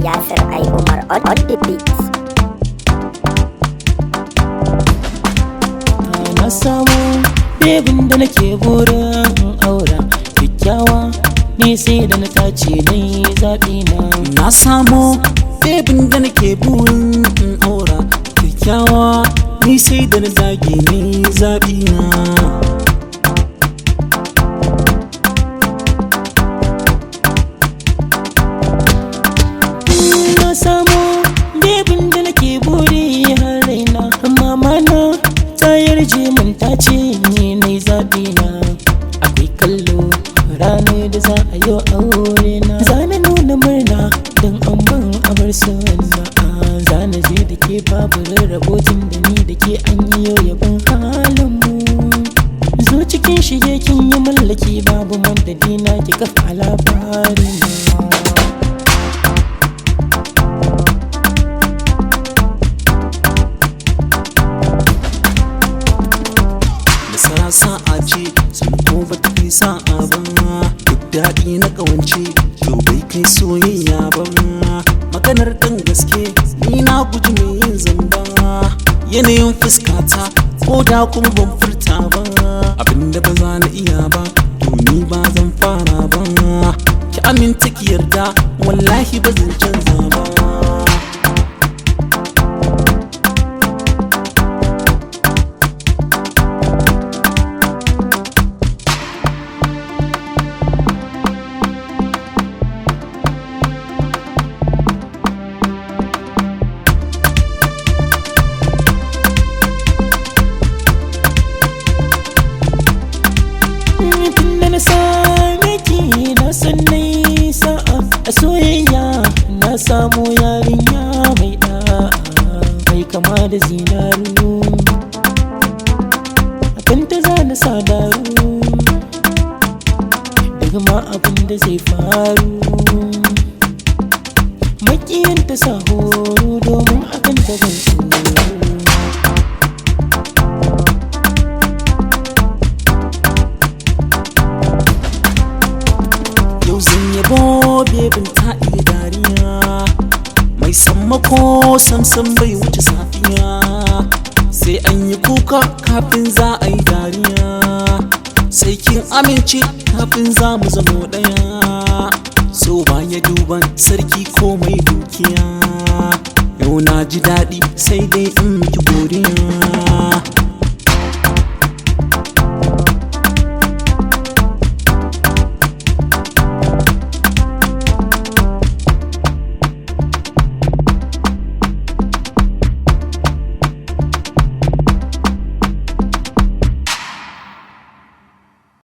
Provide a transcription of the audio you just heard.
Yasir I Umar on the beat. Na samu bebin da nake burin aura kyakkyawa ne sai da na tace na yi zaɓi na. Na samu bebin da nake burin aura kyakkyawa ni sai da na dage na yi zaɓi na. Na samu bebin da nake buri har raina, mama na ta yarje min ta ce ni na yi zaɓi na. Akwai kallo ranar da za a yi aure na, za na nuna murna don amman abar suna. Za na je da ke babu rarrabocin da ni da ke an yi yau yabon halinmu. Zo cikin shige kin yi mallaki babu madadi na ki kafa labarin na. Nasara sa'a ce sun ko ba ta kai sa'a ba, duk daɗi na ƙawance to bai kai soyayya ba. Maganar ɗan gaske ni na guji mai yin zamba, yanayin fuskata ko da kuma ban furta ba. Abinda ba za na iya ba to ni ba zan fara ba, ki aminta ki yarda wallahi ba zan canza ba. Na same ki na san nai sa'a a soyayya, na samu yarinya mai da'a mai kama da zinaru. Akan ta za na sadaru daga ma abin da zai faru. Makiyan ta sa horo domin akan ta ban tsoro. Yau zan yabo bebin ta iya dariya, mai sammako samsam bai wuce safiya. Sai an yi kuka kafin za a yi dariya, sai kin amince kafin za mu zamo ɗaya. So ba ya duban sarki ko mai dukiya, yau na ji daɗi sai dai in miki godiya.